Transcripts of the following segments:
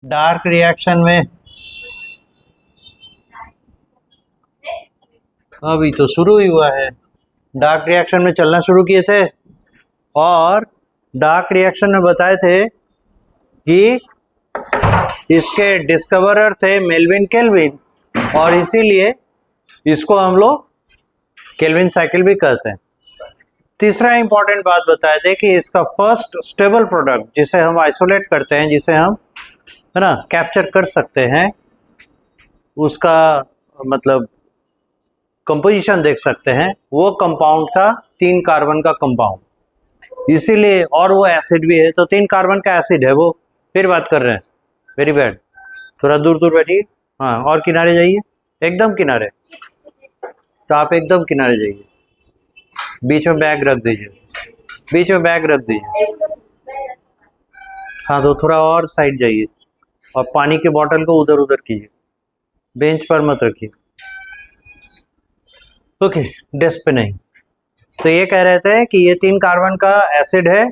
Dark reaction में अभी तो शुरू ही हुआ है। डार्क रिएक्शन में चलना शुरू किए थे और डार्क रिएक्शन में बताए थे कि इसके डिस्कवरर थे मेल्विन केल्विन और इसीलिए इसको हम लोग केल्विन साइकिल भी कहते हैं। तीसरा इंपॉर्टेंट बात बताए थे कि इसका फर्स्ट स्टेबल प्रोडक्ट जिसे हम आइसोलेट करते हैं, जिसे हम है ना कैप्चर कर सकते हैं, उसका मतलब कंपोजिशन देख सकते हैं, वो कंपाउंड था 3 कार्बन का कंपाउंड। इसीलिए और वो एसिड भी है, तो 3 कार्बन का एसिड है वो। फिर बात कर रहे हैं, वेरी बैड, थोड़ा दूर दूर बैठिए। हाँ, और किनारे जाइए, एकदम किनारे। तो आप एकदम किनारे जाइए, बीच में बैग रख दीजिए, बीच में बैग रख दीजिए। हाँ, तो थोड़ा और साइड जाइए और पानी के बोतल को उधर उधर कीजिए, बेंच पर मत रखिए। ओके, डेस्क पे नहीं। तो ये कह रहे थे कि ये 3 कार्बन का एसिड है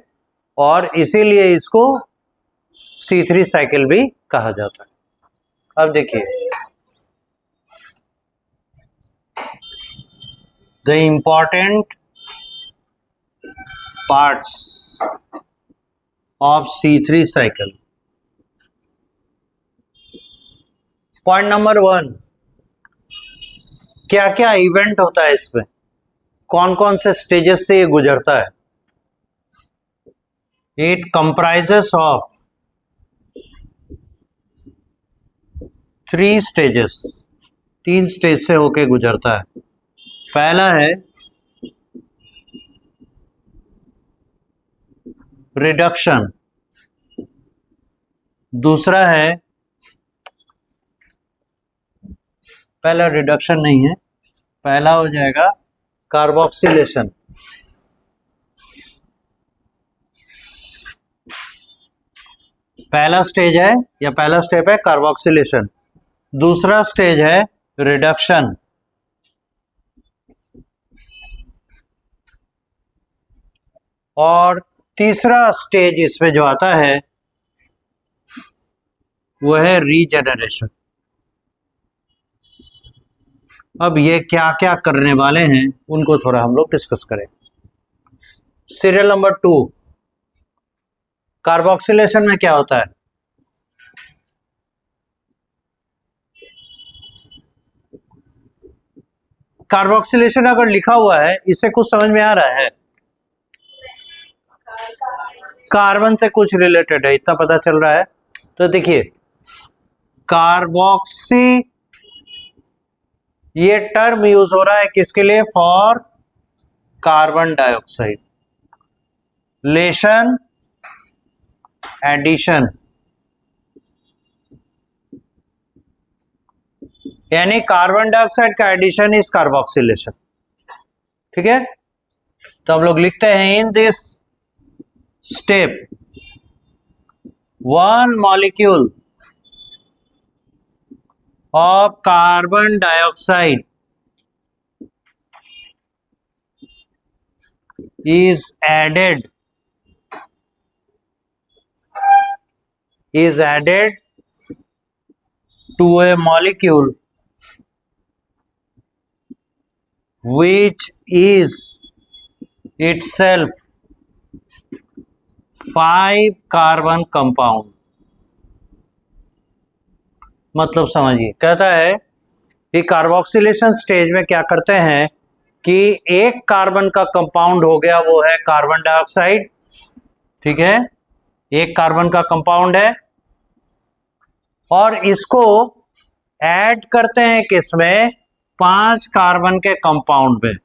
और इसीलिए इसको C3 साइकिल भी कहा जाता है। अब देखिए, the important parts of C3 cycle. Point number 1, क्या क्या इवेंट होता है इसमें, कौन कौन से स्टेजेस से ये गुजरता है। It comprises of 3 stages, 3 stage से होके गुजरता है। पहला है रिडक्शन, दूसरा है, पहला रिडक्शन नहीं है, पहला हो जाएगा कार्बोक्सिलेशन। पहला स्टेज है या पहला स्टेप है कार्बोक्सिलेशन, दूसरा स्टेज है रिडक्शन, और तीसरा स्टेज इसमें जो आता है वो है रीजेनरेशन। अब ये क्या क्या करने वाले हैं उनको थोड़ा हम लोग डिस्कस करें। सीरियल नंबर 2, कार्बोक्सिलेशन में क्या होता है। कार्बोक्सिलेशन अगर लिखा हुआ है, इससे कुछ समझ में आ रहा है, कार्बन से कुछ रिलेटेड है, इतना पता चल रहा है। तो देखिए, कार्बोक्सी, ये टर्म यूज हो रहा है किसके लिए, फॉर कार्बन डाइऑक्साइड, लेशन, एडिशन, यानी कार्बन डाइऑक्साइड का एडिशन इज कार्बोक्सिलेशन। ठीक है, तो हम लोग लिखते हैं in this step 1 molecule of carbon dioxide is added to a molecule which is itself 5 carbon compound। मतलब समझिए, कहता है कि कार्बोक्सिलेशन स्टेज में क्या करते हैं कि एक कार्बन का कंपाउंड हो गया, वो है कार्बन डाइऑक्साइड। ठीक है, एक कार्बन का कंपाउंड है और इसको ऐड करते हैं किसमें, 5 कार्बन के कंपाउंड में।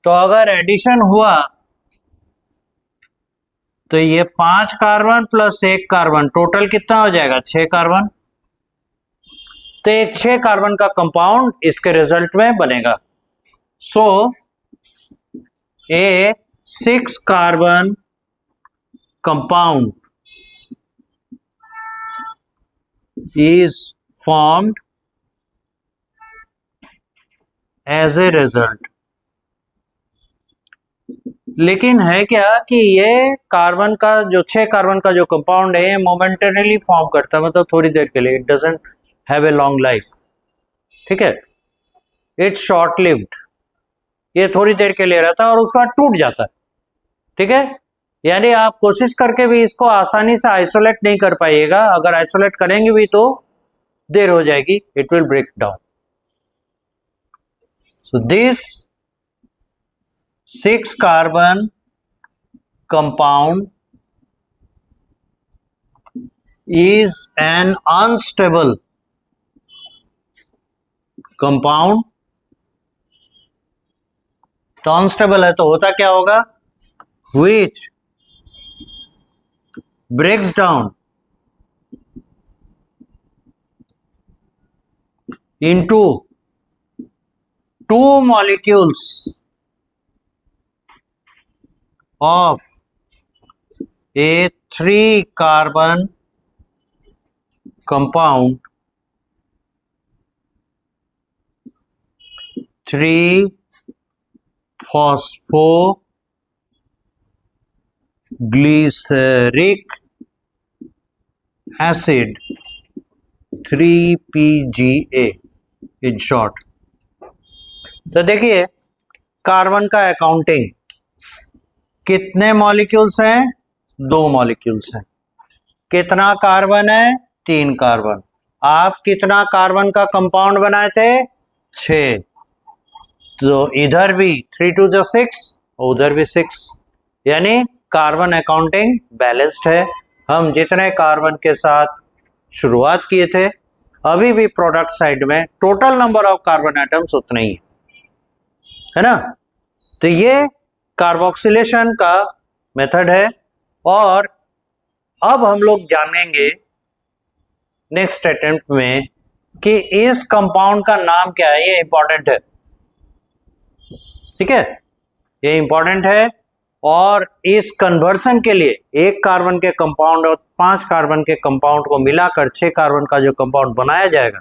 तो अगर एडिशन हुआ तो ये 5 कार्बन प्लस 1 कार्बन, टोटल कितना हो जाएगा, 6 कार्बन। तो एक 6 कार्बन का कंपाउंड इसके रिजल्ट में बनेगा। सो ए 6 carbon compound is formed as a result लेकिन है क्या कि ये कार्बन का जो 6 कार्बन का जो कंपाउंड है मोमेंटरीली फॉर्म करता है, मतलब थोड़ी देर के लिए, it doesn't have a long life, ठीक है, इट्स शॉर्ट लिव्ड, ये थोड़ी देर के लिए रहता है और उसके बाद टूट जाता है, ठीक है। यानी आप कोशिश करके भी इसको आसानी से आइसोलेट नहीं कर पाइएगा, अगर आइसोलेट करेंगे भी तो देर हो जाएगी, it will break down. So this 6 carbon compound is an unstable compound। तो अनस्टेबल है तो होता क्या होगा, which breaks down into 2 molecules of a 3 carbon compound, 3 phosphoglyceric acid, 3PGA in short। तो देखिए कार्बन का अकाउंटिंग, कितने मॉलिक्यूल्स हैं, 2 मॉलिक्यूल्स हैं, कितना कार्बन है, 3 कार्बन। आप कितना कार्बन का कंपाउंड बनाए थे, 6, तो इधर भी 3 2 जो 6, उधर भी 6, यानी कार्बन अकाउंटिंग बैलेंस्ड है। हम जितने कार्बन के साथ शुरुआत किए थे, अभी भी प्रोडक्ट साइड में total number of carbon atoms उतने ही है ना। तो ये कार्बोक्सिलेशन का मेथड है। और अब हम लोग जानेंगे नेक्स्ट अटेम्प्ट में कि इस कंपाउंड का नाम क्या है, ये इंपॉर्टेंट है, ठीक है, ये इंपॉर्टेंट है। और इस कन्वर्सन के लिए 1 कार्बन के कंपाउंड और 5 कार्बन के कंपाउंड को मिलाकर 6 कार्बन का जो कंपाउंड बनाया जाएगा,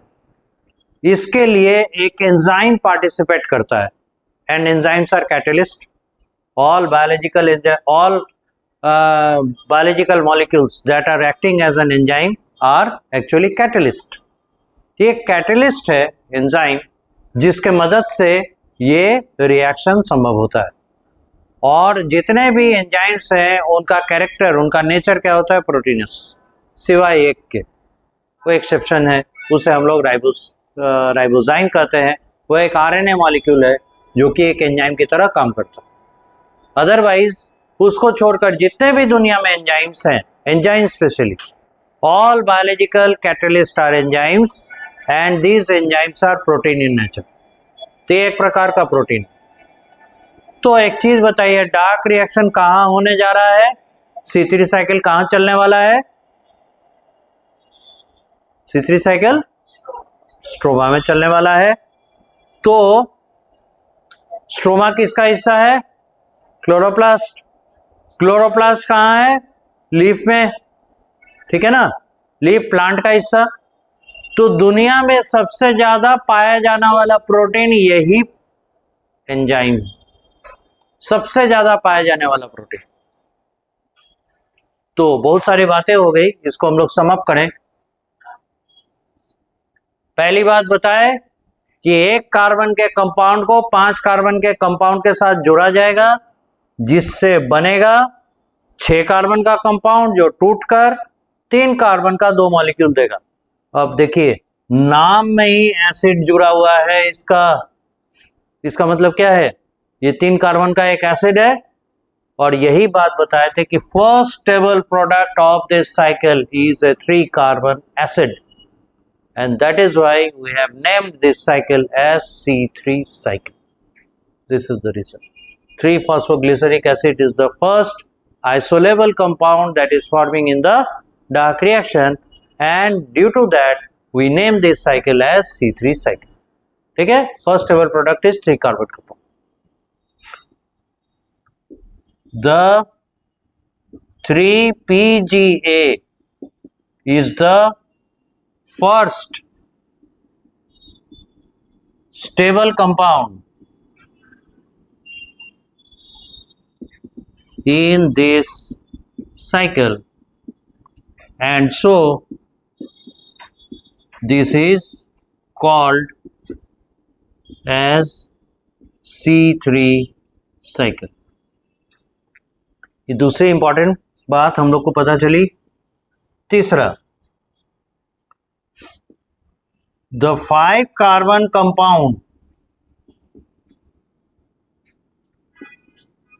इसके लिए एक एंजाइम पार्टिसिपेट करता है, and enzymes are catalyst. all biological molecules that are acting as an enzyme are actually catalyst। ये कैटलिस्ट है एंजाइम, जिसके मदद से ये रिएक्शन संभव होता है। और जितने भी एंजाइम्स हैं उनका कैरेक्टर, उनका नेचर क्या होता है, प्रोटीनस, सिवाय एक के, वो एक्सेप्शन है, उसे हम लोग राइबोजाइम कहते हैं। वो एक आरएनए मॉलिक्यूल है जो कि एक एंजाइम की तरह काम करता है। अदरवाइज उसको छोड़कर जितने भी दुनिया में एंजाइम्स हैं, enzyme specially, all biological catalyst are enzymes and these enzymes are protein in nature. तो एक प्रकार का प्रोटीन। तो एक चीज बताइए, डार्क रिएक्शन कहां होने जा रहा है, C3 साइकिल कहां चलने वाला है, C3 साइकिल स्ट्रोमा में चलने वाला है। तो स्ट्रोमा किसका हिस्सा है, क्लोरोप्लास्ट। क्लोरोप्लास्ट कहाँ है, लीफ में, ठीक है ना, लीफ प्लांट का हिस्सा। तो दुनिया में सबसे ज्यादा पाया जाने वाला प्रोटीन यही एंजाइम है, सबसे ज्यादा पाया जाने वाला प्रोटीन। तो बहुत सारी बातें हो गई, इसको हम लोग सम अप करें। पहली बात बताए कि 1 कार्बन के कंपाउंड को 5 कार्बन के कंपाउंड के साथ जोड़ा जाएगा, जिससे बनेगा 6 कार्बन का कंपाउंड, जो टूटकर 3 कार्बन का 2 मॉलिक्यूल देगा। अब देखिए नाम में ही एसिड जुड़ा हुआ है, इसका मतलब क्या है, ये 3 कार्बन का एक एसिड है। और यही बात बताए थे कि first stable product of this cycle is a 3 carbon acid, and that is why we have named this cycle as C3 cycle. This is the reason. 3-phosphoglyceric acid is the first isolable compound that is forming in the dark reaction, and due to that we name this cycle as C3 cycle. ठीक है, first stable product is 3 carbon compound. The 3PGA is the first stable compound in this cycle, and so this is called as C3 cycle. ये दूसरी important बात हम लोग को पता चली। तीसरा, the 5 carbon compound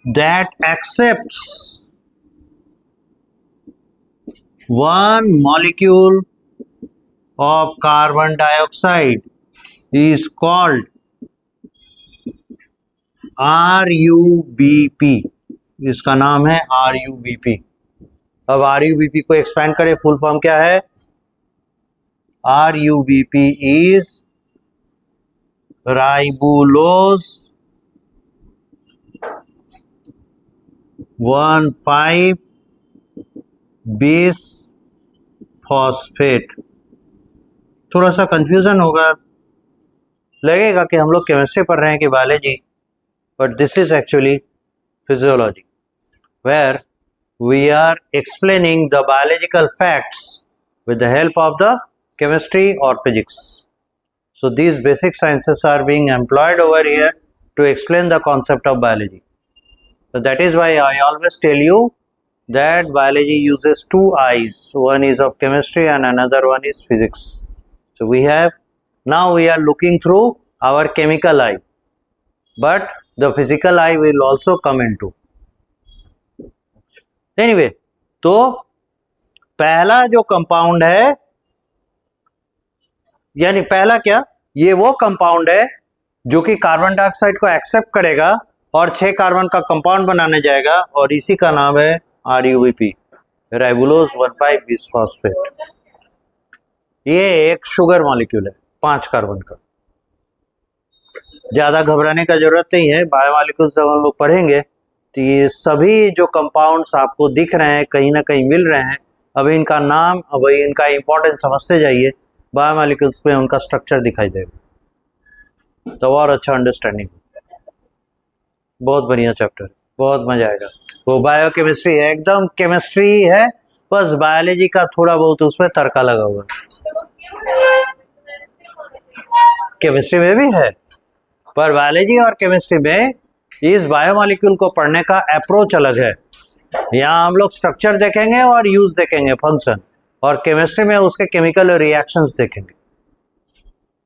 that accepts one molecule of carbon dioxide is called RUBP. इसका नाम है RUBP. अब RUBP को एक्सपेंड करें, फुल फॉर्म क्या है? RUBP is ribulose 1,5 base phosphate. थोड़ा सा कंफ्यूजन होगा, लगेगा कि हम लोग केमिस्ट्री पढ़ रहे हैं कि biology, but this is actually physiology, where we are explaining the biological facts with the help of the chemistry or physics. So these basic sciences are being employed over here to explain the concept of biology. So that is why I always tell you that biology uses 2 eyes. One is of chemistry and another one is physics. So we are looking through our chemical eye, but the physical eye will also come into. Anyway, तो पहला जो compound है, यानी पहला क्या, ये वो compound है जो कि कार्बन डाइऑक्साइड को एक्सेप्ट करेगा और 6 कार्बन का कंपाउंड बनाने जाएगा, और इसी का नाम है RUBP, राइबुलोज 1,5 बिसफॉस्फेट। ये एक शुगर मॉलिक्यूल है 5 कार्बन का। ज़्यादा घबराने का जरूरत नहीं है, बायोमॉलिक्यूल्स जब हम लोग पढ़ेंगे तो ये सभी जो कंपाउंड्स आपको दिख रहे हैं, कहीं ना कहीं मिल रहे हैं, अभी इनका नाम, अभी इनका इंपॉर्टेंस समझते जाइए, बायोमॉलिक्यूल्स में उनका स्ट्रक्चर दिखाई देगा तो और अच्छा अंडरस्टैंडिंग। बहुत बढ़िया चैप्टर, बहुत मजा आएगा। वो बायोकेमिस्ट्री है, एकदम केमिस्ट्री है, बस बायोलॉजी का थोड़ा बहुत उसमें तड़का लगा हुआ है। केमिस्ट्री में भी है, पर बायोलॉजी और केमिस्ट्री में इस बायोमॉलिक्यूल को पढ़ने का अप्रोच अलग है। यहाँ हम लोग स्ट्रक्चर देखेंगे और यूज देखेंगे, फंक्शन, और केमिस्ट्री में उसके केमिकल रिएक्शंस देखेंगे।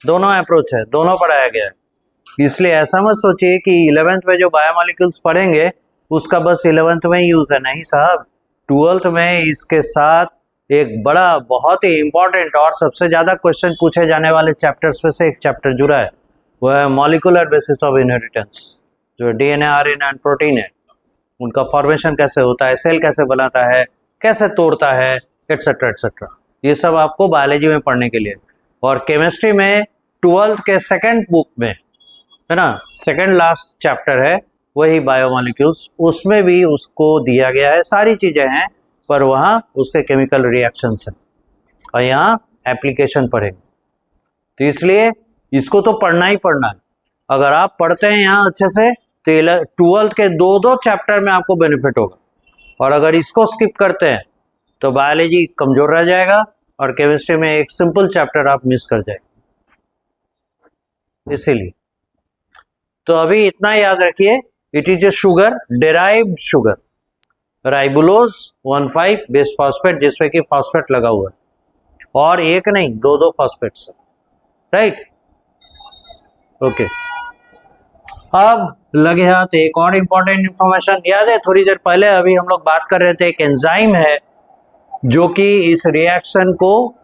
दोनों अप्रोच है, दोनों पढ़ाया गया है। इसलिए ऐसा मत सोचिए कि 11th में जो बायोमॉलिक्यूल्स पढ़ेंगे उसका बस 11th में यूज है, नहीं साहब। 12th में इसके साथ एक बड़ा, बहुत ही इंपॉर्टेंट और सबसे ज्यादा क्वेश्चन पूछे जाने वाले चैप्टर्स में से एक चैप्टर जुड़ा है, वो है मॉलिक्यूलर बेसिस ऑफ इनहेरिटेंस। जो DNA, RNA एंड प्रोटीन है, उनका फॉर्मेशन कैसे होता है, सेल कैसे बनाता है, कैसे तोड़ता है, एटसेट्रा एटसेट्रा, ये सब आपको बायोलॉजी में पढ़ने के लिए। और केमिस्ट्री में 12th के सेकेंड बुक में है ना, सेकेंड लास्ट चैप्टर है वही बायोमॉलिक्यूल्स, उसमें भी उसको दिया गया है, सारी चीजें हैं, पर वहाँ उसके केमिकल रिएक्शंस हैं, और यहाँ एप्लीकेशन पढ़ेंगे। तो इसलिए इसको तो पढ़ना ही पढ़ना है। अगर आप पढ़ते हैं यहाँ अच्छे से तो 12th के 2 चैप्टर में आपको बेनिफिट होगा, और अगर इसको स्किप करते हैं तो बायोलॉजी कमजोर रह जाएगा और केमिस्ट्री में एक सिंपल चैप्टर आप मिस कर जाएंगे। इसीलिए तो अभी इतना याद रखिए, it is a sugar, derived sugar, ribulose 1,5 base phosphate, जिसमें कि फॉस्फेट लगा हुआ है, और एक नहीं 2 फॉस्फेट्स, राइट। ओके, अब लगे हाथ एक और इंपॉर्टेंट इंफॉर्मेशन याद है, थोड़ी देर पहले अभी हम लोग बात कर रहे थे, एक एंजाइम है जो कि इस रिएक्शन को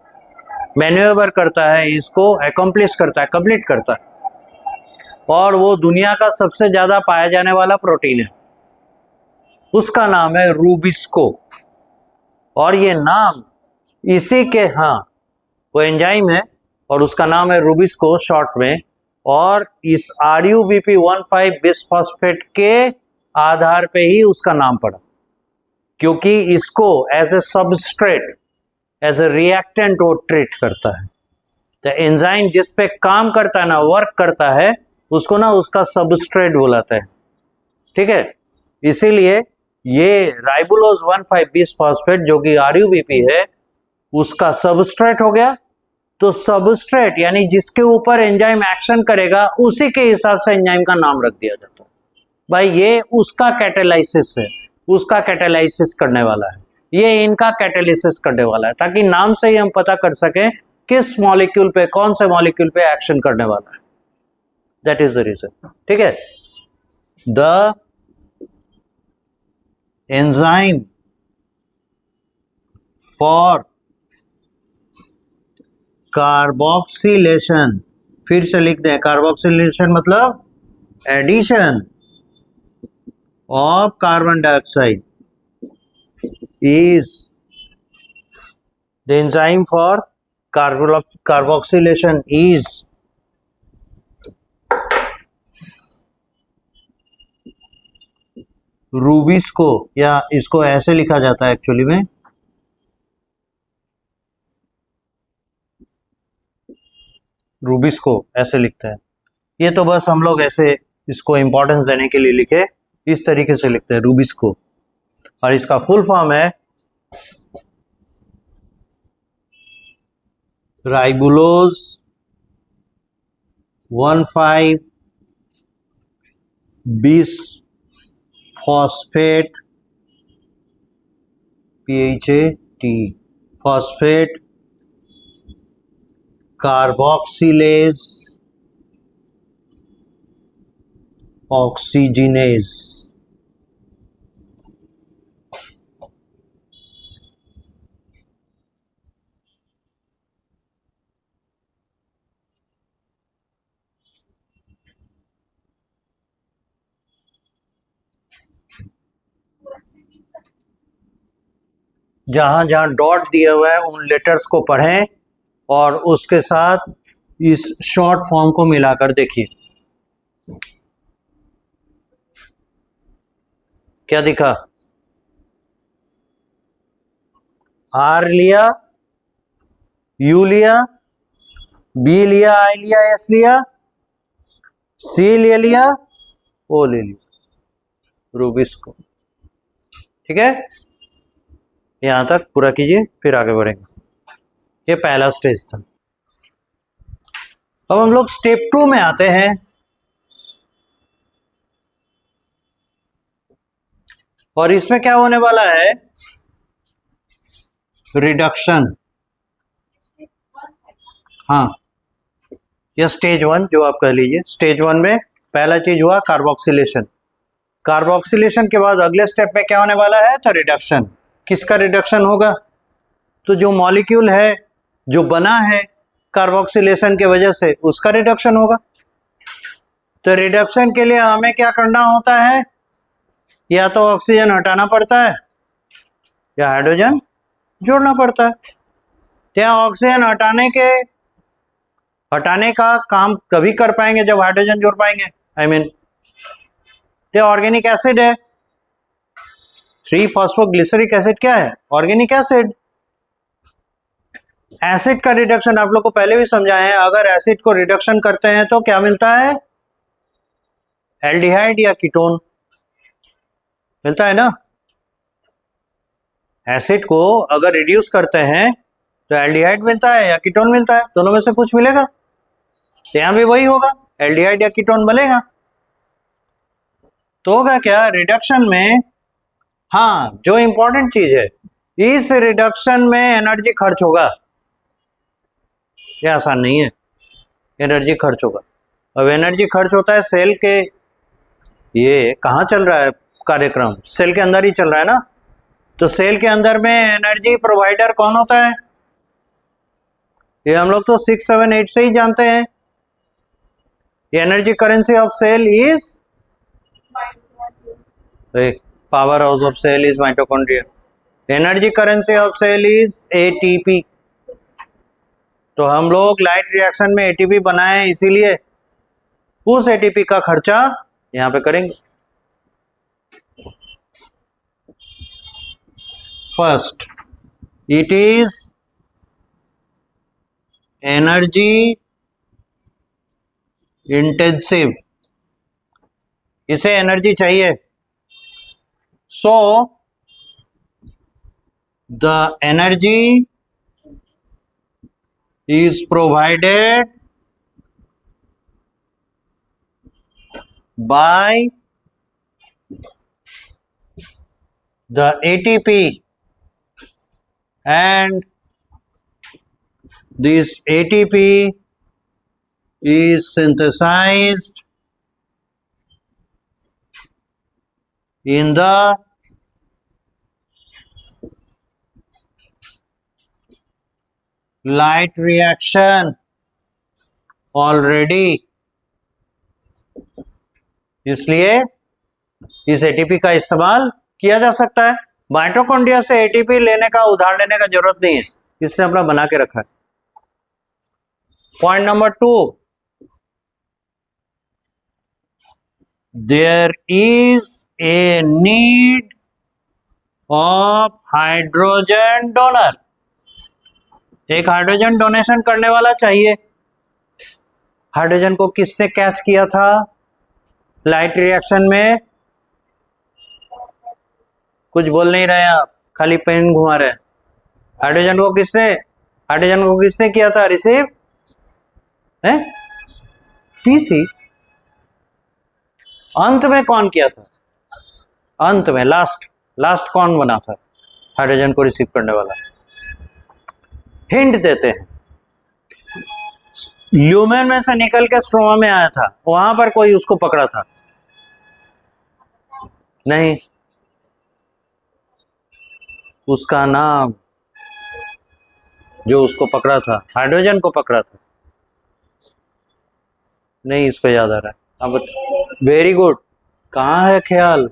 मैन्यूवर करता है, इसको अकम्प्लिश करता है, कंप्लीट करता है, और वो दुनिया का सबसे ज्यादा पाया जाने वाला प्रोटीन है, उसका नाम है रूबिस्को। और ये नाम इसी के, हाँ वो एंजाइम है और उसका नाम है रूबिस्को शॉर्ट में, और इस RUBP 1,5 बिसफॉस्फेट के आधार पे ही उसका नाम पड़ा, क्योंकि इसको as a substrate, as a reactant वो ट्रीट करता है। तो एंजाइम जिस पे काम करता है ना, वर्क करता है, उसको ना उसका सबस्ट्रेट बुलाते हैं, ठीक है। इसीलिए ये राइबुलोज 1,5 फॉस्फेट जो कि RUBP है उसका सबस्ट्रेट हो गया। तो सबस्ट्रेट यानी जिसके ऊपर एंजाइम एक्शन करेगा उसी के हिसाब से एंजाइम का नाम रख दिया जाता है। भाई ये उसका कैटालाइसिस है, उसका कैटालाइसिस करने वाला है, ये इनका कैटालिसिस करने वाला है, ताकि नाम से ही हम पता कर सकें किस मॉलिक्यूल पे, कौन से मॉलिक्यूल पे एक्शन करने वाला है। That is the reason. ठीक है। द एंजाइम फॉर कार्बोक्सिलेशन, फिर से लिख दें, कार्बोक्सिलेशन मतलब addition of carbon dioxide is the enzyme for carboxylation is rubisco, या इसको ऐसे लिखा जाता है एक्चुअली में, रूबिस्को ऐसे लिखते हैं। ये तो बस हम लोग ऐसे इसको इंपॉर्टेंस देने के लिए लिखे, इस तरीके से लिखते हैं रूबिस्को, और इसका फुल फॉर्म है ribulose 1,5 bis phosphate PHAT phosphate carboxylase oxygenase. जहां जहां डॉट दिया हुआ है उन लेटर्स को पढ़ें और उसके साथ इस शॉर्ट फॉर्म को मिलाकर देखिए। क्या दिखा? R लिया, U लिया, B लिया, I लिया, S लिया, C ले लिया, O ले लिया, रूबिस्को। ठीक है, यहां तक पूरा कीजिए, फिर आगे बढ़ेंगे। ये पहला स्टेज था। अब हम लोग स्टेप 2 में आते हैं। और इसमें क्या होने वाला है? रिडक्शन। हाँ, यह स्टेज 1 जो आप कह लीजिए। स्टेज 1 में पहला चीज हुआ कार्बोक्सिलेशन। कार्बोक्सिलेशन के बाद अगले स्टेप में क्या होने वाला है? तो रिडक्शन। किसका रिडक्शन होगा? तो जो मॉलिक्यूल है जो बना है कार्बोक्सिलेशन के वजह से, उसका रिडक्शन होगा। तो रिडक्शन के लिए हमें क्या करना होता है? या तो ऑक्सीजन हटाना पड़ता है या हाइड्रोजन जोड़ना पड़ता है। क्या ऑक्सीजन हटाने का काम कभी कर पाएंगे जब हाइड्रोजन जोड़ पाएंगे? आई मीन ये ऑर्गेनिक एसिड है, 3-फॉस्फोग्लिसरिक एसिड क्या है? Organic acid. एसिड का रिडक्शन आप लोग को पहले भी समझाया है। अगर एसिड को रिडक्शन करते हैं तो क्या मिलता है? एल्डिहाइड या कीटोन मिलता है ना। एसिड को अगर रिड्यूस करते हैं तो एल्डिहाइड मिलता है या कीटोन मिलता है, दोनों में से कुछ मिलेगा। तो यहां भी वही होगा, एल्डिहाइड या कीटोन बनेगा। तो होगा क्या रिडक्शन में? हाँ, जो इंपॉर्टेंट चीज है, इस रिडक्शन में एनर्जी खर्च होगा। यह आसान नहीं है, एनर्जी खर्च होगा। अब एनर्जी खर्च होता है सेल के, ये कहाँ चल रहा है कार्यक्रम? सेल के अंदर ही चल रहा है ना। तो सेल के अंदर में एनर्जी प्रोवाइडर कौन होता है? ये हम लोग तो 6, 7, 8 से ही जानते हैं। Energy currency of cell is powerhouse of cell is mitochondria. Energy currency of cell is ATP। तो हम लोग लाइट रिएक्शन में ATP बनाए, इसीलिए उस ATP का खर्चा यहां पे करेंगे। First, it is energy intensive. इसे एनर्जी चाहिए, So the energy is provided by the ATP, and this ATP is synthesized in the light reaction already. इसलिए इस एटीपी का इस्तेमाल किया जा सकता है। माइटोकॉन्ड्रिया से एटीपी लेने का, उधार लेने का जरूरत नहीं है, इसने अपना बना के रखा है। Point number 2, there is a need of hydrogen donor. एक हाइड्रोजन डोनेशन करने वाला चाहिए। हाइड्रोजन को किसने कैच किया था लाइट रिएक्शन में? कुछ बोल नहीं रहे आप, खाली पेन घुमा रहे। हाइड्रोजन को किसने किया था रिसीव? पीसी। अंत में कौन किया था? अंत में लास्ट कौन बना था हाइड्रोजन को रिसीव करने वाला? हिंट देते हैं, ल्यूमेन में से निकल के स्ट्रोमा में आया था, वहां पर कोई उसको पकड़ा था? नहीं। उसका नाम जो उसको पकड़ा था, हाइड्रोजन को पकड़ा था, नहीं इसको याद आ रहा है। अब वेरी गुड, कहाँ है ख्याल?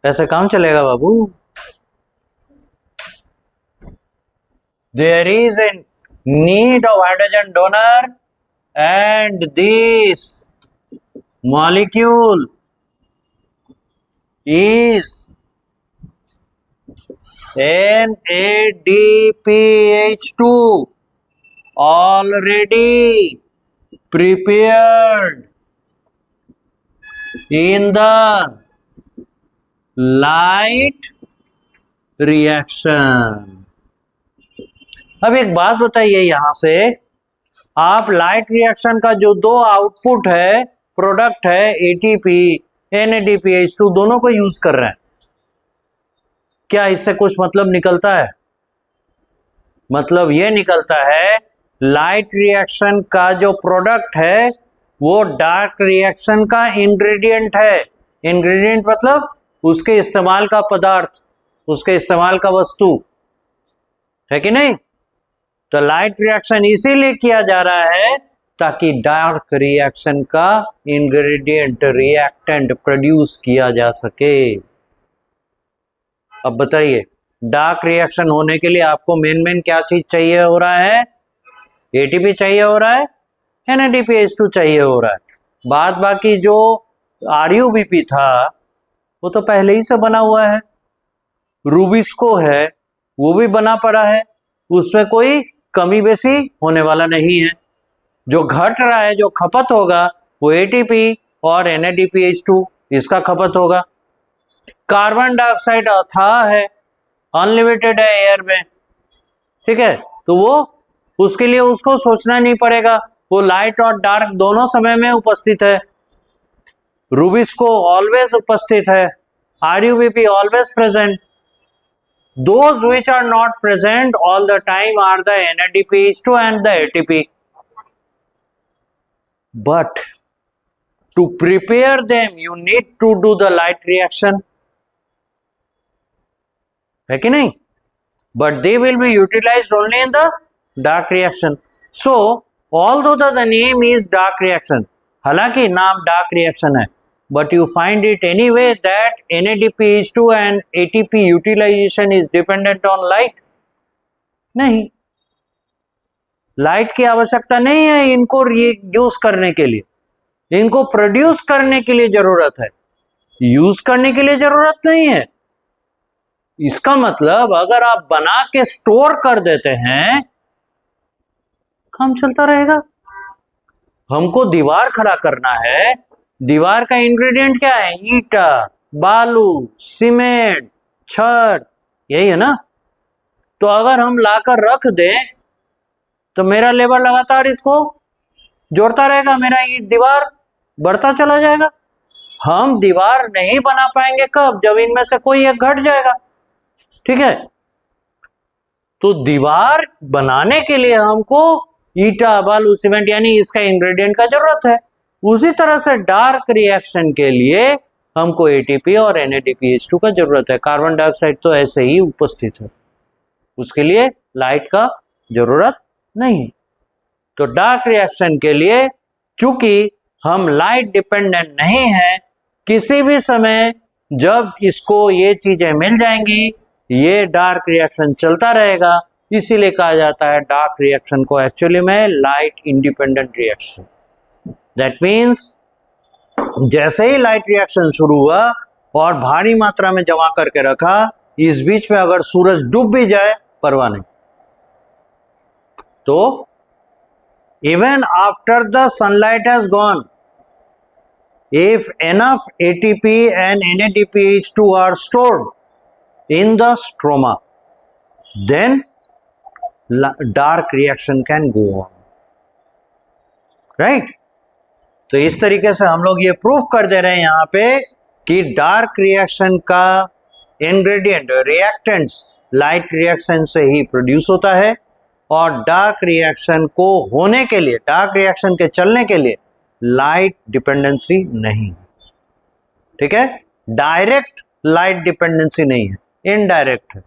ऐसे काम चलेगा बाबू। There is a need of hydrogen donor and this molecule is NADPH2 already prepared in the light reaction। अब एक बात बताइए, यहां से आप लाइट रिएक्शन का जो दो आउटपुट है, प्रोडक्ट है, एटीपी, NADPH2, दोनों को यूज कर रहे हैं। क्या इससे कुछ मतलब निकलता है? मतलब यह निकलता है लाइट रिएक्शन का जो प्रोडक्ट है वो डार्क रिएक्शन का इंग्रेडिएंट है। इंग्रेडिएंट मतलब उसके इस्तेमाल का पदार्थ, उसके इस्तेमाल का वस्तु, है कि नहीं? तो लाइट रिएक्शन इसीलिए किया जा रहा है ताकि डार्क रिएक्शन का इंग्रेडिएंट, रिएक्टेंट प्रोड्यूस किया जा सके। अब बताइए, डार्क रिएक्शन होने के लिए आपको मेन क्या चीज चाहिए हो रहा है? एटीपी चाहिए हो रहा है, NADPH2 चाहिए हो रहा है। बाद बाकी जो RUBP था वो तो पहले ही से बना हुआ है। रूबिस्को है वो भी बना पड़ा है, उसमें कोई कमी बेसी होने वाला नहीं है। जो घट रहा है, जो खपत होगा वो ATP और NADPH2 इसका खपत होगा। कार्बन डाइऑक्साइड अथाह है, अनलिमिटेड है एयर में, ठीक है, तो वो उसके लिए उसको सोचना नहीं पड़ेगा, वो लाइट और डार्क दोनों समय में उपस्थित है। रूबिस्को ऑलवेज उपस्थित है, RUBP always present. Those which are not present all the time are the NADPH2 and the ATP. But to prepare them, you need to do the light reaction. है कि नहीं? But they will be utilized only in the dark reaction. So, although the name is dark reaction, हालांकि नाम dark reaction है, but you find it anyway that NADPH2 and ATP utilization is dependent on light? नहीं, light की आवश्यकता नहीं है इनको use करने के लिए, इनको प्रोड्यूस करने के लिए जरूरत है, यूज करने के लिए जरूरत नहीं है। इसका मतलब अगर आप बना के स्टोर कर देते हैं, काम चलता रहेगा। हमको दीवार खड़ा करना है, दीवार का इंग्रेडिएंट क्या है? ईटा। बालू, सीमेंट, छड़, यही है ना। तो अगर हम लाकर रख दें तो मेरा लेबर लगातार इसको जोड़ता रहेगा, मेरा ये दीवार बढ़ता चला जाएगा। हम दीवार नहीं बना पाएंगे कब? जब इनमें से कोई एक घट जाएगा। ठीक है, तो दीवार बनाने के लिए हमको ईटा, बालू, सीमेंट यानी इसका इंग्रेडिएंट का जरूरत है। उसी तरह से डार्क रिएक्शन के लिए हमको एटीपी और NADPH2 का जरूरत है। कार्बन डाइऑक्साइड तो ऐसे ही उपस्थित है, उसके लिए लाइट का जरूरत नहीं। तो डार्क रिएक्शन के लिए चूंकि हम लाइट डिपेंडेंट नहीं है, किसी भी समय जब इसको ये चीजें मिल जाएंगी, ये डार्क रिएक्शन चलता रहेगा। इसीलिए कहा जाता है डार्क रिएक्शन को एक्चुअली में light independent reaction. That means जैसे ही लाइट रिएक्शन शुरू हुआ और भारी मात्रा में जमा करके रखा, इस बीच में अगर सूरज डूब भी जाए परवाह नहीं। तो even after the sunlight has gone, if enough ATP and NADPH2 are stored in the stroma, then dark reaction can go on, right? तो इस तरीके से हम लोग ये प्रूफ कर दे रहे हैं यहाँ पे कि डार्क रिएक्शन का इंग्रेडिएंट, रिएक्टेंट्स लाइट रिएक्शन से ही प्रोड्यूस होता है। और डार्क रिएक्शन को होने के लिए, डार्क रिएक्शन के चलने के लिए लाइट डिपेंडेंसी नहीं। ठीक है, डायरेक्ट लाइट डिपेंडेंसी नहीं है, इनडायरेक्ट है।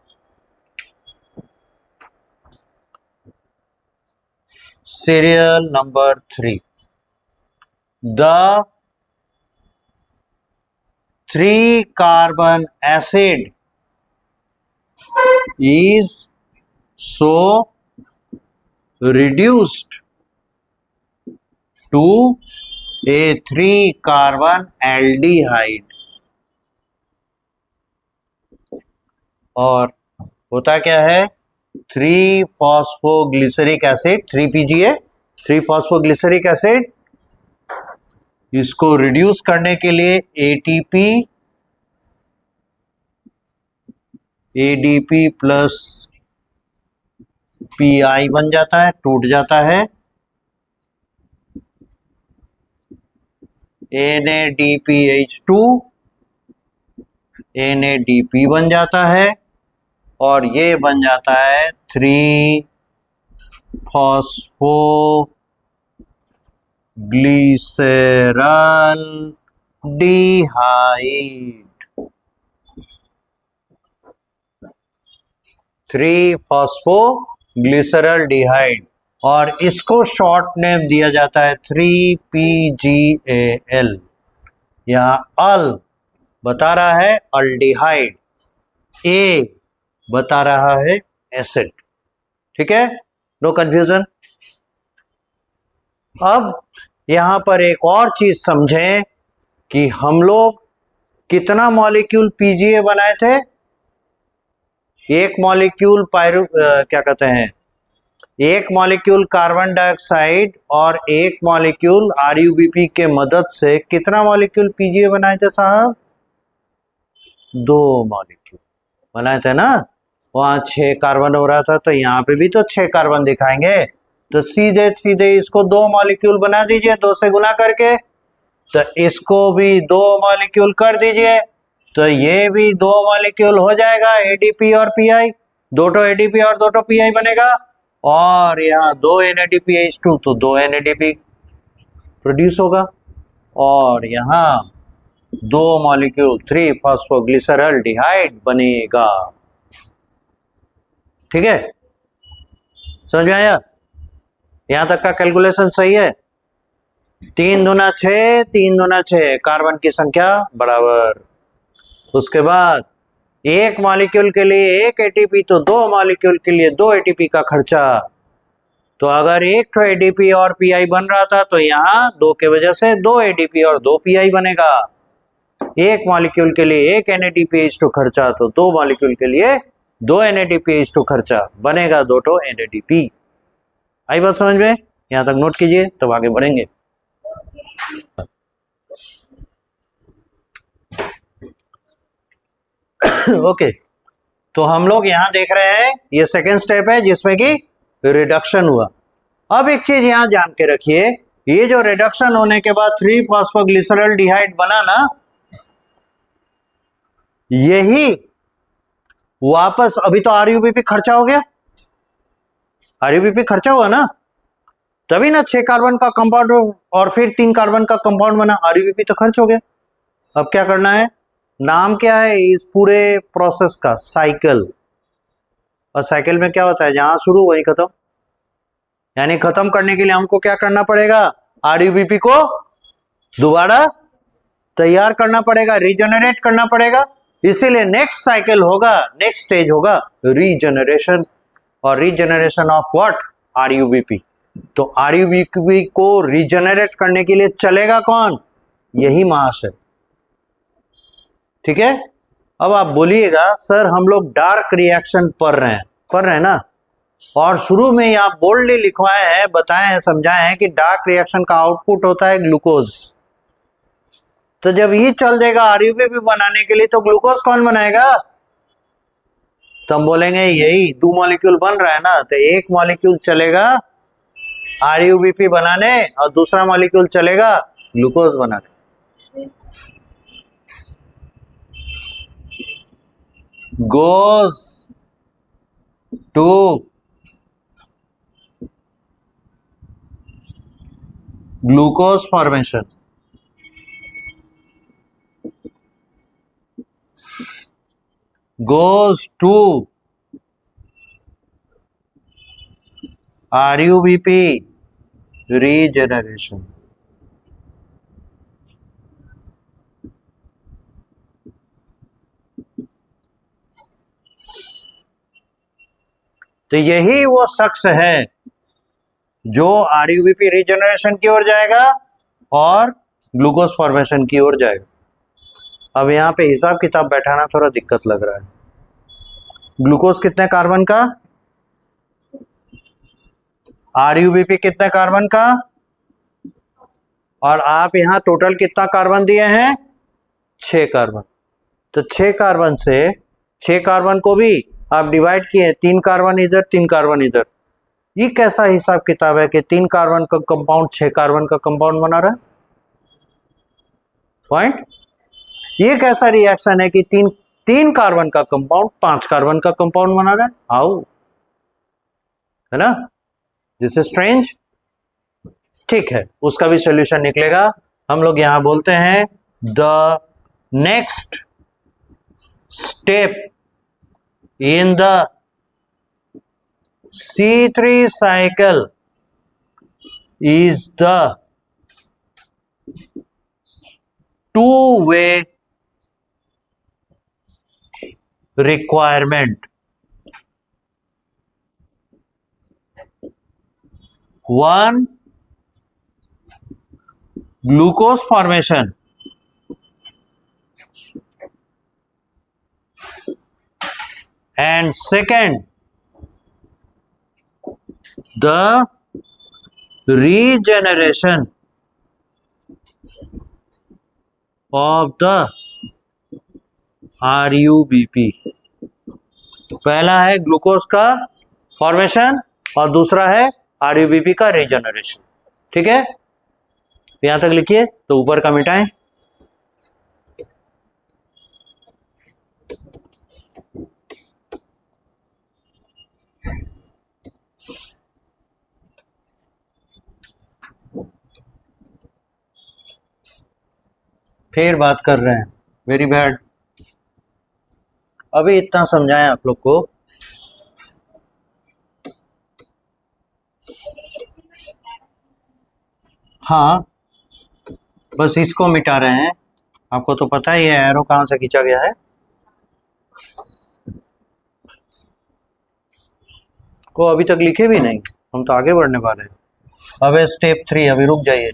Serial number 3, the 3 carbon acid is so reduced to a 3 carbon aldehyde। और होता क्या है, 3 phosphoglyceric acid, 3PGA, 3 phosphoglyceric acid, इसको रिड्यूस करने के लिए ATP, ADP प्लस PI बन जाता है, टूट जाता है। NADPH2 NADP बन जाता है और ये बन जाता है 3 फॉस्फोग्लिसरल डिहाइड, 3 फॉस्फोग्लिसरल डिहाइड, और इसको शॉर्ट नेम दिया जाता है 3PGAL। यहाँ अल बता रहा है अल्डिहाइड, ए बता रहा है एसिड। ठीक है, नो कंफ्यूजन। अब यहां पर एक और चीज समझें कि हम लोग कितना मॉलिक्यूल पीजीए बनाए थे। एक मॉलिक्यूल क्या कहते हैं, एक मॉलिक्यूल कार्बन डाइऑक्साइड और एक मॉलिक्यूल RUBP के मदद से कितना मॉलिक्यूल पीजीए बनाए थे साहब? 2 मॉलिक्यूल बनाए थे ना। वहां 6 कार्बन हो रहा था, तो यहाँ पे भी तो 6 कार्बन दिखाएंगे। तो सीधे सीधे इसको 2 मॉलिक्यूल बना दीजिए, 2 से गुना करके। तो इसको भी 2 मॉलिक्यूल कर दीजिए, तो ये भी 2 मॉलिक्यूल हो जाएगा, ADP और PI, 2 ADP और 2 PI बनेगा। और यहाँ 2 NADPH2, तो 2 NADP प्रोड्यूस होगा। और यहाँ 2 मॉलिक्यूल 3 फॉस्फोग्लिसरल डिहाइड बनेगा। ठीक है, समझ में आया? यहां तक का कैलकुलेशन सही है? 3 दूना 6, 3 दूना 6, कार्बन की संख्या बराबर। उसके बाद एक मॉलिक्यूल के लिए 1 ATP, तो 2 मॉलिक्यूल के लिए 2 ATP का खर्चा। तो अगर एक ADP और PI बन रहा था, तो यहाँ 2 के वजह से 2 ADP और 2 PI बनेगा। एक मॉलिक्यूल के लिए 1 NADPH2 खर्चा, तो 2 मॉलिक्यूल के लिए 2 NADPH2 खर्चा, बनेगा 2 NADP। आई बात समझ में? यहां तक नोट कीजिए, तब आगे बढ़ेंगे। ओके, तो हम लोग यहां देख रहे हैं ये सेकेंड स्टेप है जिसमें कि रिडक्शन हुआ। अब एक चीज यहां जान के रखिए, ये जो रिडक्शन होने के बाद 3-फॉस्फोग्लिसरॉल्डिहाइड बना ना, यही वापस, अभी तो आरयूबीपी खर्चा हो गया, आरयूबीपी खर्चा हुआ ना, तभी ना 6 कार्बन का कंपाउंड और फिर 3 कार्बन का कंपाउंड बना, आरयूबीपी तो खर्च हो गया। अब क्या करना है, नाम क्या है इस पूरे प्रोसेस का, साइकिल। और साइकिल में क्या होता है, जहां शुरू वहीं खत्म, यानी खत्म करने के लिए हमको क्या करना पड़ेगा, आरयूबीपी को दोबारा तैयार करना पड़ेगा, रीजनरेट करना पड़ेगा। इसीलिए नेक्स्ट साइकिल होगा, नेक्स्ट स्टेज होगा रीजनरेशन। और रीजनरेशन ऑफ व्हाट, आरयूबीपी। तो आरयूबीपी को रीजनरेट करने के लिए चलेगा कौन, यही महाशय। ठीक है, अब आप बोलिएगा सर हम लोग डार्क रिएक्शन पढ़ रहे हैं ना, और शुरू में ही आप बोल्डली लिखवाए हैं, बताए हैं, समझाए हैं कि डार्क रिएक्शन का आउटपुट होता है ग्लूकोज। तो जब ये चल देगा आरयूबीपी बनाने के लिए, तो ग्लूकोज कौन बनाएगा, तो हम बोलेंगे यही 2 मॉलिक्यूल बन रहा है ना, तो एक मॉलिक्यूल चलेगा आरयूबीपी बनाने और दूसरा मॉलिक्यूल चलेगा ग्लूकोज बनाने। goes to glucose formation, goes to RUBP regeneration। तो यही वो शख्स है जो आरयूबीपी रीजनरेशन की ओर जाएगा और ग्लूकोज फॉर्मेशन की ओर जाएगा। अब यहां पे हिसाब किताब बैठाना थोड़ा दिक्कत लग रहा है। ग्लूकोज कितने कार्बन का, आरयूबीपी कितने कार्बन का, और आप यहां टोटल कितना कार्बन दिए हैं, 6 कार्बन। तो 6 कार्बन से 6 कार्बन को भी आप डिवाइड किए, 3 कार्बन इधर 3 कार्बन इधर। ये कैसा हिसाब किताब है कि 3 कार्बन का कंपाउंड 6 कार्बन का कंपाउंड बना रहा है, पॉइंट। ये कैसा रिएक्शन है कि 3 कार्बन का कंपाउंड 5 कार्बन का कंपाउंड बना रहा है, हाउ, है ना, दिस इज स्ट्रेंज। ठीक है, उसका भी सॉल्यूशन निकलेगा। हम लोग यहां बोलते हैं the next step in the C3 cycle is the two-way requirement. One, glucose formation, and second, the regeneration of the RUBP। पहला है ग्लूकोज का फॉर्मेशन और दूसरा है आरयूबीपी का रीजनरेशन। ठीक है, यहां तक लिखिए, तो ऊपर का मिटाएं। फिर बात कर रहे हैं, वेरी बैड। अभी इतना समझाएं आप लोग को, हाँ, बस इसको मिटा रहे हैं। आपको तो पता ही है एरो कहां से खींचा गया है, को अभी तक लिखे भी नहीं, हम तो आगे बढ़ने वाले हैं। अब स्टेप 3, अभी रुक जाइए।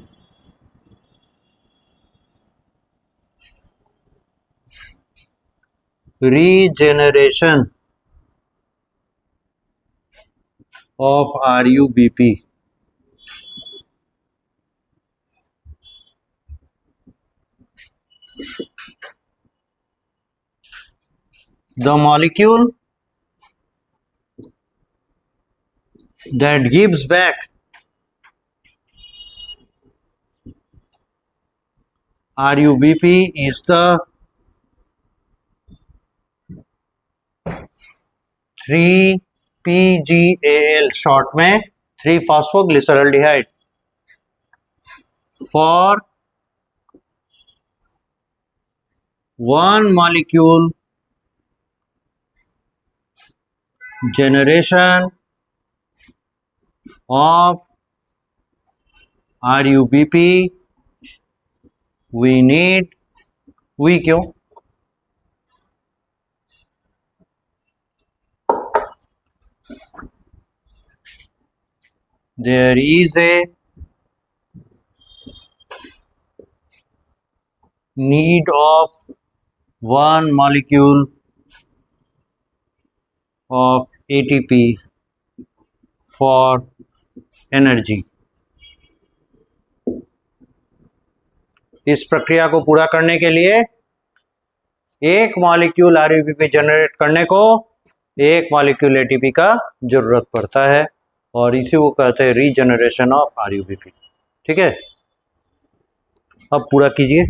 Regeneration of RUBP। the molecule that gives back RUBP is the 3-PGAL, short में 3-phosphoglyceraldehyde. For one molecule generation of RUBP we need, we क्यों, there is a need of one molecule of ATP for energy. इस प्रक्रिया को पूरा करने के लिए एक मॉलिक्यूल RUBP जनरेट करने को एक मॉलिक्यूल ATP का जरूरत पड़ता है, और इसी को कहते हैं रीजनरेशन ऑफ RUBP. ठीक है, अब पूरा कीजिए.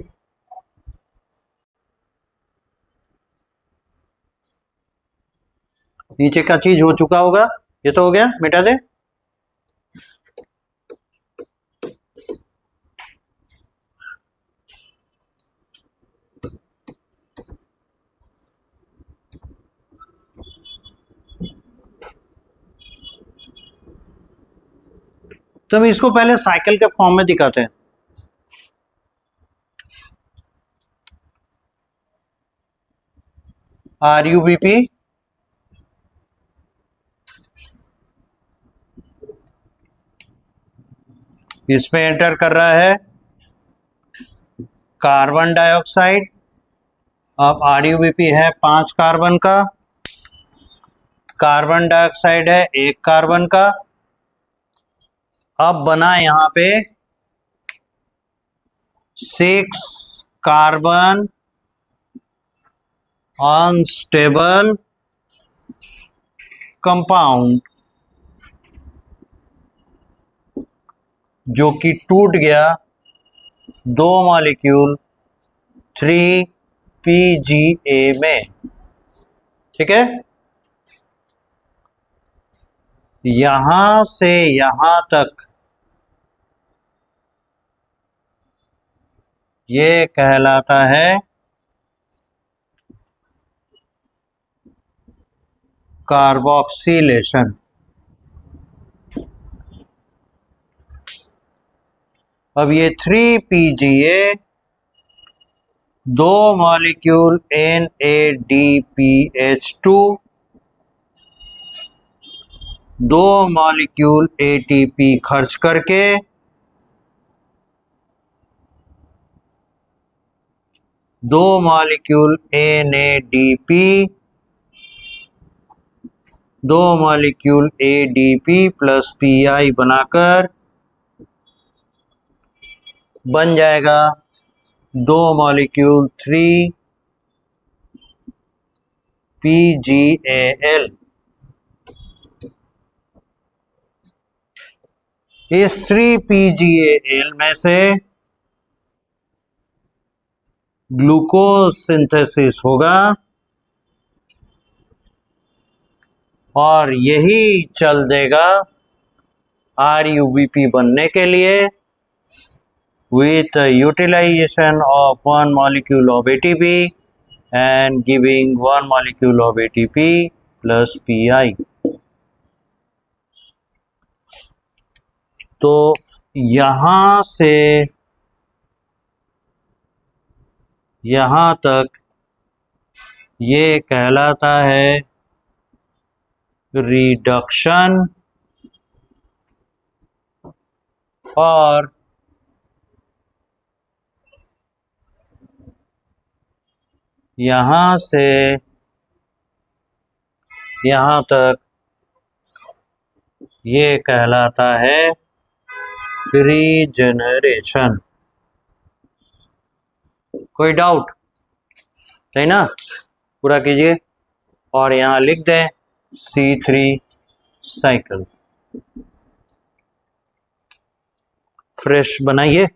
नीचे का चीज हो चुका होगा, ये तो हो गया, मिटा दे. तो हम इसको पहले साइकिल के फॉर्म में दिखाते हैं. RUBP इसमें एंटर कर रहा है कार्बन डाइऑक्साइड. अब RUBP है 5 कार्बन का, कार्बन डाइऑक्साइड है 1 कार्बन का. अब बना यहां पे 6 कार्बन अनस्टेबल कंपाउंड, जो कि टूट गया 2 मॉलिक्यूल 3-PGA में. ठीक है, यहां से यहां तक ये कहलाता है कार्बोक्सिलेशन. अब ये 3-PGA 2 molecule NADPH2 2 molecule ATP खर्च करके 2 molecule NADP 2 molecule ADP plus PI बनाकर बन जाएगा 2 मॉलिक्यूल 3-PGAL. इस 3-PGAL में से ग्लूकोज सिंथेसिस होगा, और यही चल देगा RUBP बनने के लिए with utilization of 1 molecule of ATP and giving 1 molecule of ATP plus PI. तो यहां से यहां तक ये कहलाता है रिडक्शन, और यहां से यहां तक ये कहलाता है रीजनरेशन. कोई डाउट नहीं ना? पूरा कीजिए. और यहाँ लिख दें C3 साइकिल। फ्रेश बनाइए।